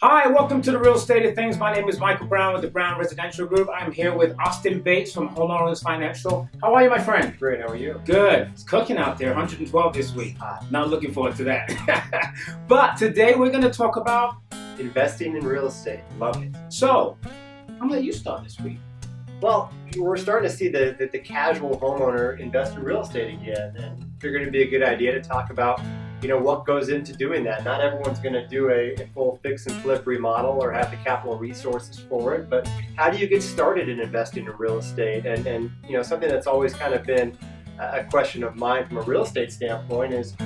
Hi, welcome to the Real Estate of Things. My name is Michael Brown with the Brown Residential Group. I'm here with Austin Bates from Homeowners Financial. How are you, my friend? Great, how are you? Good. It's cooking out there, 112 this week. Not looking forward to that. But today we're going to talk about investing in real estate. Love it. So, I'm going to let you start this week. Well, we're starting to see the casual homeowner invest in real estate again, and figured it'd be a good idea to talk about what goes into doing that. Not everyone's going to do a full fix and flip remodel or have the capital resources for it, but how do you get started in investing in real estate? And something that's always kind of been a question of mine from a real estate standpoint is,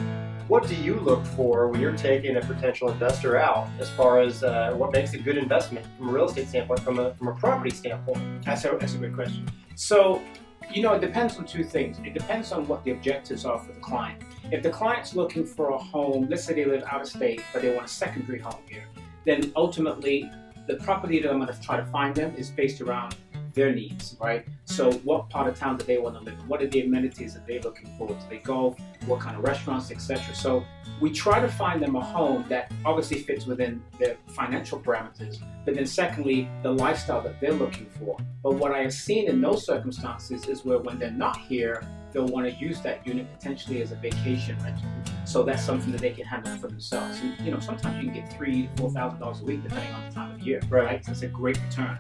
what do you look for when you're taking a potential investor out as far as what makes a good investment from a real estate standpoint, from a property standpoint? That's a good question. So, it depends on two things. It depends on what the objectives are for the client. If the client's looking for a home, let's say they live out of state, but they want a secondary home here, then ultimately the property that I'm going to try to find them is based around their needs, right? So what part of town do they want to live in? What are the amenities that they're looking for? Do they golf? What kind of restaurants, etc.? So we try to find them a home that obviously fits within their financial parameters, but then secondly, the lifestyle that they're looking for. But what I have seen in those circumstances is where when they're not here, they'll want to use that unit potentially as a vacation rental. So that's something that they can handle for themselves. And, sometimes you can get $3,000 to $4,000 a week depending on the time of year, right? So it's a great return.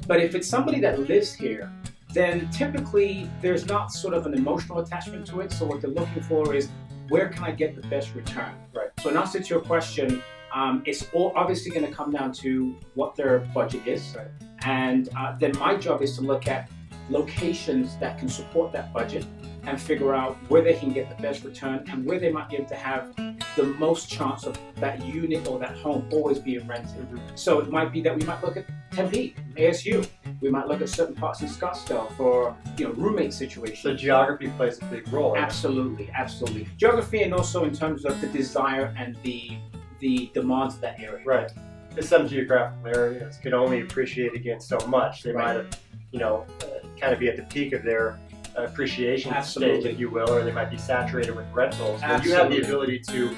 But if it's somebody that lives here, then typically there's not sort of an emotional attachment to it. So what they're looking for is, where can I get the best return? Right. So in answer to your question, it's all obviously going to come down to what their budget is. Right. And then my job is to look at locations that can support that budget and figure out where they can get the best return and where they might be able to have the most chance of that unit or that home always being rented. Mm-hmm. So it might be that we might look at Tempe, ASU. We might look at certain parts in Scottsdale for roommate situations. So geography plays a big role. Absolutely. Geography, and also in terms of the desire and the demands of that area. Right. Because some geographical areas could only appreciate against so much. They might have, kind of be at the peak of their appreciation stage, if you will, or they might be saturated with rentals. But you have the ability to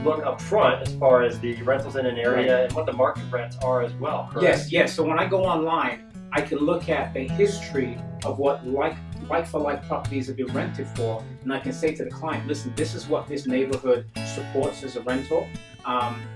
look up front as far as the rentals in an area and what the market rents are as well, correct? Yes. So when I go online, I can look at the history of what like-for-like properties have been rented for, and I can say to the client, listen, this is what this neighborhood supports as a rental.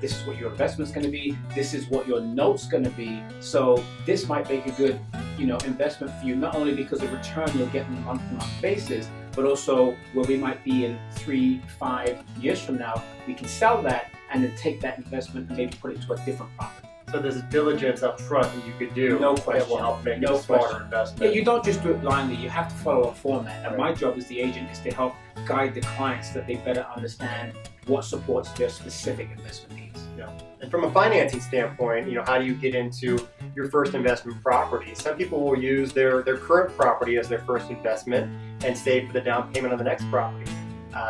This is what your investment's going to be. This is what your note's going to be. So this might make a good, investment for you, not only because of return you'll get on a month-to-month basis, but also where we might be in 3-5 years from now, we can sell that and then take that investment and maybe put it to a different property. So there's diligence up front that you could do that will help make it a smarter investment. Yeah, you don't just do it blindly. You have to follow a format. And my job as the agent is to help guide the clients so that they better understand what supports their specific investment needs. Yeah. And from a financing standpoint, how do you get into your first investment property? Some people will use their current property as their first investment and save for the down payment on the next property.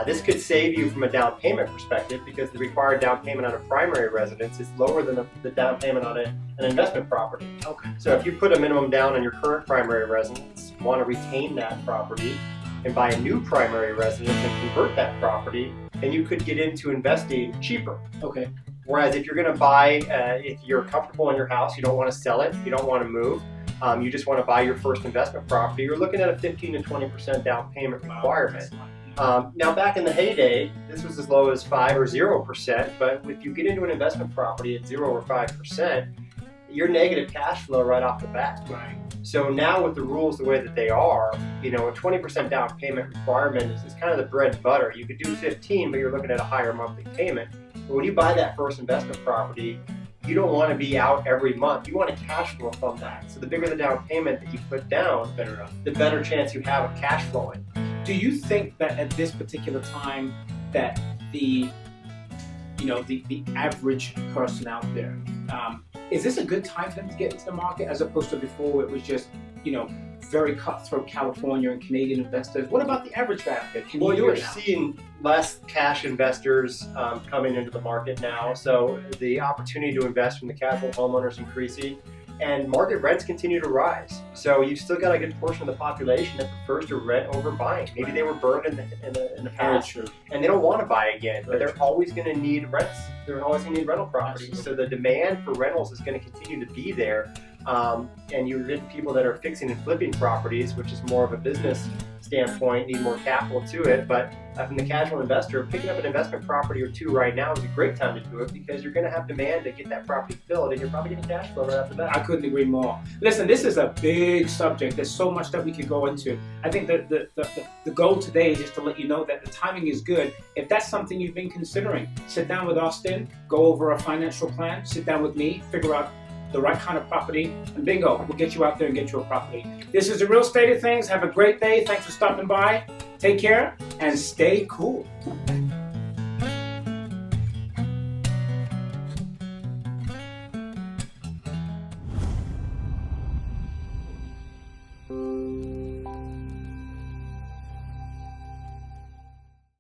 This could save you from a down payment perspective because the required down payment on a primary residence is lower than the down payment on an investment property. Okay. So if you put a minimum down on your current primary residence, want to retain that property, and buy a new primary residence and convert that property, then you could get into investing cheaper. Okay. Whereas if you're going to buy, if you're comfortable in your house, you don't want to sell it, you don't want to move, you just want to buy your first investment property, you're looking at a 15 to 20% down payment requirement. Now, back in the heyday, this was as low as 5 or 0%, but if you get into an investment property at 0 or 5%, you're negative cash flow right off the bat. Right. So now with the rules the way that they are, a 20% down payment requirement is kind of the bread and butter. You could do 15, but you're looking at a higher monthly payment. But when you buy that first investment property, you don't want to be out every month. You want to cash flow from that. So the bigger the down payment that you put down, the better chance you have of cash flowing. Do you think that at this particular time that the average person out there, is this a good time for them to get into the market as opposed to before where it was just, very cutthroat California and Canadian investors? What about the average guy out there? Can you do it now? You're seeing less cash investors coming into the market now, so the opportunity to invest from the casual homeowner is increasing. and market rents continue to rise. So you've still got a good portion of the population that prefers to rent over buying. Maybe they were burned in the past, and they don't want to buy again, but they're always going to need rents. They're always going to need rental properties. Absolutely. So the demand for rentals is going to continue to be there. And you get people that are fixing and flipping properties, which is more of a business standpoint, need more capital to it. But from the casual investor, picking up an investment property or two right now is a great time to do it, because you're going to have demand to get that property filled, and you're probably getting cash flow right off the bat. I couldn't agree more. Listen, this is a big subject. There's so much that we could go into. I think that the goal today is just to let you know that the timing is good. If that's something you've been considering, sit down with Austin, go over a financial plan, sit down with me, figure out the right kind of property, and bingo, we'll get you out there and get you a property. This is the Real Estate of Things. Have a great day. Thanks for stopping by. Take care and stay cool.